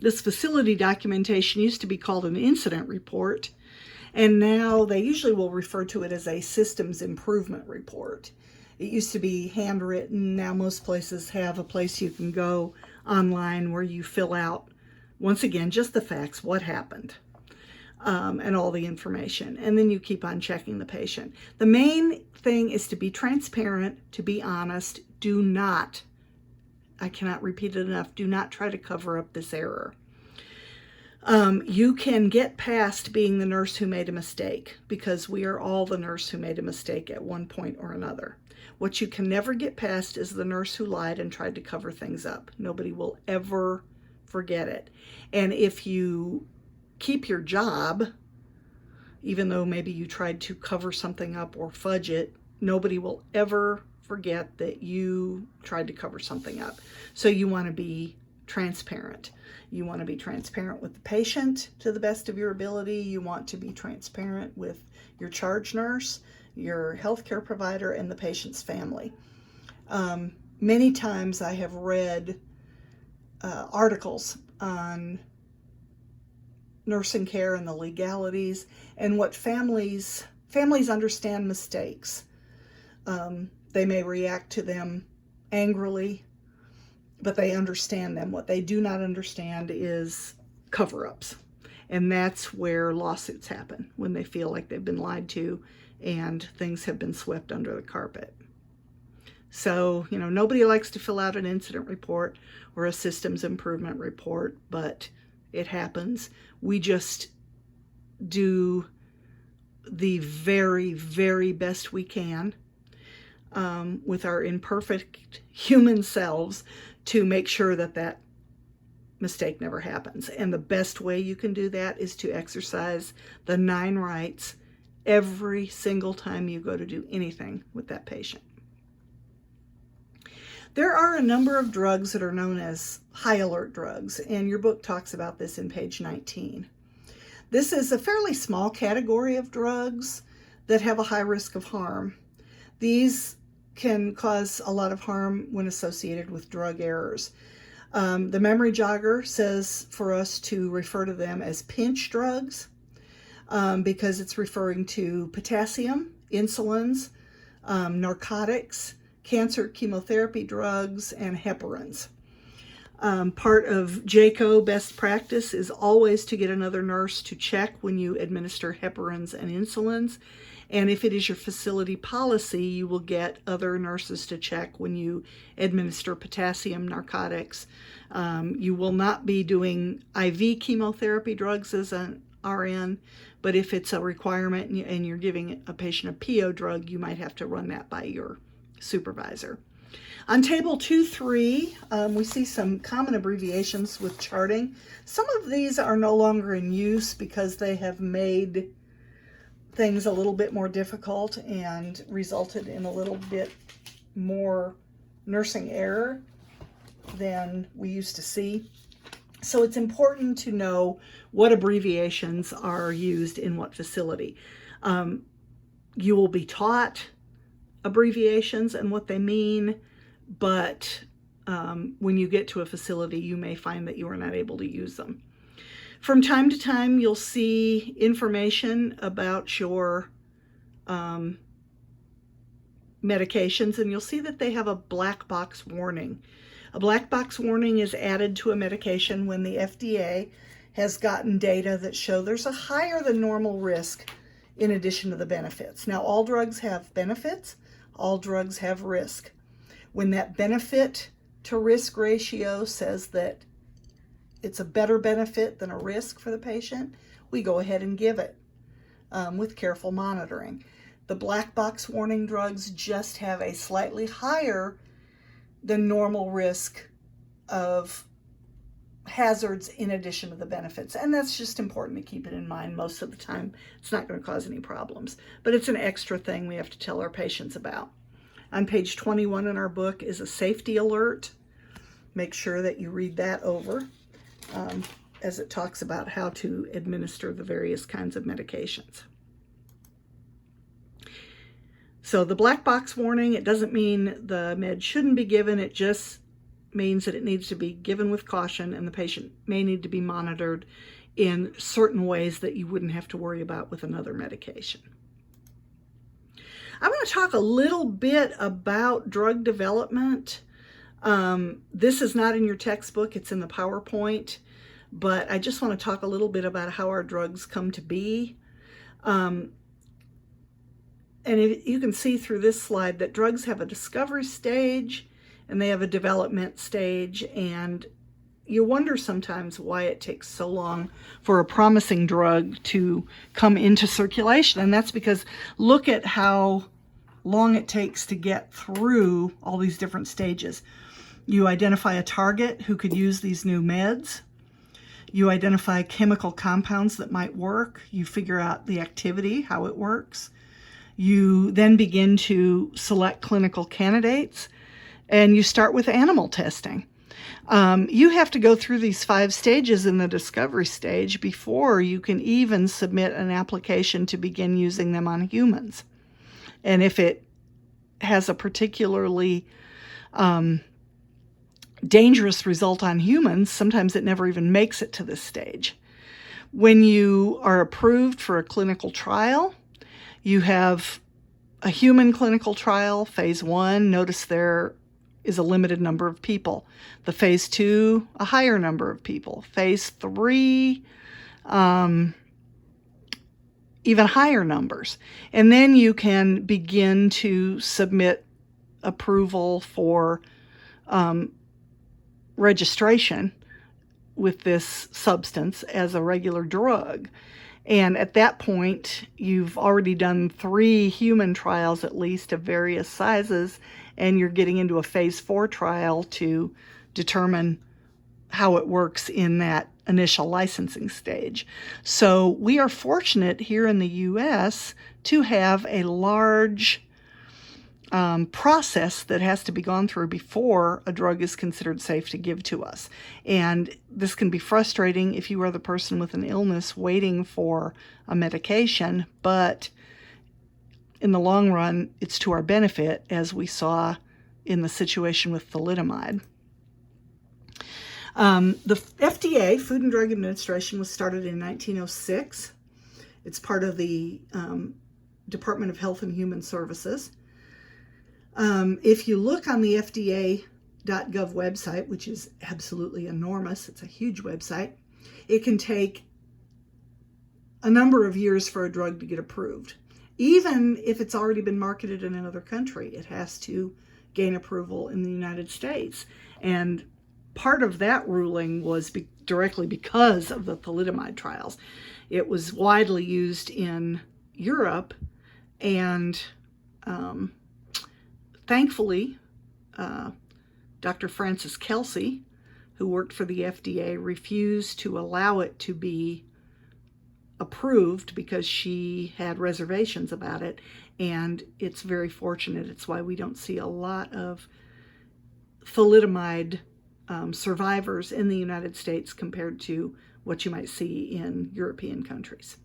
This facility documentation used to be called an incident report, and now they usually will refer to it as a systems improvement report. It used to be handwritten. Now most places have a place you can go online where you fill out, once again, just the facts, what happened, and all the information. And then you keep on checking the patient. The main thing is to be transparent, to be honest. Do not, I cannot repeat it enough, do not try to cover up this error. You can get past being the nurse who made a mistake, because we are all the nurse who made a mistake at one point or another. What you can never get past is the nurse who lied and tried to cover things up. Nobody will ever forget it. And if you keep your job, even though maybe you tried to cover something up or fudge it, nobody will ever forget that you tried to cover something up. So you want to be transparent. You want to be transparent with the patient to the best of your ability. You want to be transparent with your charge nurse, your healthcare provider, and the patient's family. Many times I have read articles on nursing care and the legalities and what families understand mistakes. They may react to them angrily, but they understand them. What they do not understand is cover-ups. And that's where lawsuits happen, when they feel like they've been lied to and things have been swept under the carpet. So, nobody likes to fill out an incident report or a systems improvement report, but it happens. We just do the very, very best we can with our imperfect human selves to make sure that that mistake never happens. And the best way you can do that is to exercise the 9 rights every single time you go to do anything with that patient. There are a number of drugs that are known as high alert drugs, and your book talks about this in page 19. This is a fairly small category of drugs that have a high risk of harm. These can cause a lot of harm when associated with drug errors. The memory jogger says for us to refer to them as pinch drugs because it's referring to potassium, insulins, narcotics, cancer chemotherapy drugs, and heparins. Part of JCAHO best practice is always to get another nurse to check when you administer heparins and insulins. And if it is your facility policy, you will get other nurses to check when you administer potassium, narcotics. You will not be doing IV chemotherapy drugs as an RN, but if it's a requirement and you're giving a patient a PO drug, you might have to run that by your supervisor. On table 2.3, we see some common abbreviations with charting. Some of these are no longer in use because they have made things a little bit more difficult and resulted in a little bit more nursing error than we used to see. So it's important to know what abbreviations are used in what facility. You will be taught abbreviations and what they mean, but when you get to a facility, you may find that you are not able to use them. From time to time, you'll see information about your medications, and you'll see that they have a black box warning. A black box warning is added to a medication when the FDA has gotten data that show there's a higher than normal risk in addition to the benefits. Now, all drugs have benefits, all drugs have risk. When that benefit to risk ratio says that it's a better benefit than a risk for the patient, we go ahead and give it with careful monitoring. The black box warning drugs just have a slightly higher than normal risk of hazards in addition to the benefits. And that's just important to keep it in mind. Most of the time, it's not going to cause any problems, but it's an extra thing we have to tell our patients about. On page 21 in our book is a safety alert. Make sure that you read that over as it talks about how to administer the various kinds of medications. So the black box warning, it doesn't mean the med shouldn't be given. It just means that it needs to be given with caution, and the patient may need to be monitored in certain ways that you wouldn't have to worry about with another medication. I want to talk a little bit about drug development. This is not in your textbook, it's in the PowerPoint, but I just want to talk a little bit about how our drugs come to be. And you can see through this slide that drugs have a discovery stage and they have a development stage, and you wonder sometimes why it takes so long for a promising drug to come into circulation. And that's because look at how long it takes to get through all these different stages. You identify a target who could use these new meds. You identify chemical compounds that might work. You figure out the activity, how it works. You then begin to select clinical candidates, and you start with animal testing. You have to go through these 5 stages in the discovery stage before you can even submit an application to begin using them on humans. And if it has a particularly dangerous result on humans, sometimes it never even makes it to this stage. When you are approved for a clinical trial, you have a human clinical trial, phase 1. Notice there is a limited number of people. The phase 2, a higher number of people. Phase 3, even higher numbers. And then you can begin to submit approval for registration with this substance as a regular drug. And at that point, you've already done 3 human trials, at least, of various sizes, and you're getting into a phase 4 trial to determine how it works in that initial licensing stage. So we are fortunate here in the U.S. to have a large process that has to be gone through before a drug is considered safe to give to us. And this can be frustrating if you are the person with an illness waiting for a medication, but in the long run, it's to our benefit, as we saw in the situation with thalidomide. The FDA, Food and Drug Administration, was started in 1906. It's part of the Department of Health and Human Services. If you look on the FDA.gov website, which is absolutely enormous, it's a huge website, it can take a number of years for a drug to get approved. Even if it's already been marketed in another country, it has to gain approval in the United States. And part of that ruling was directly because of the thalidomide trials. It was widely used in Europe, and thankfully, Dr. Frances Kelsey, who worked for the FDA, refused to allow it to be approved because she had reservations about it, and it's very fortunate. It's why we don't see a lot of thalidomide survivors in the United States compared to what you might see in European countries.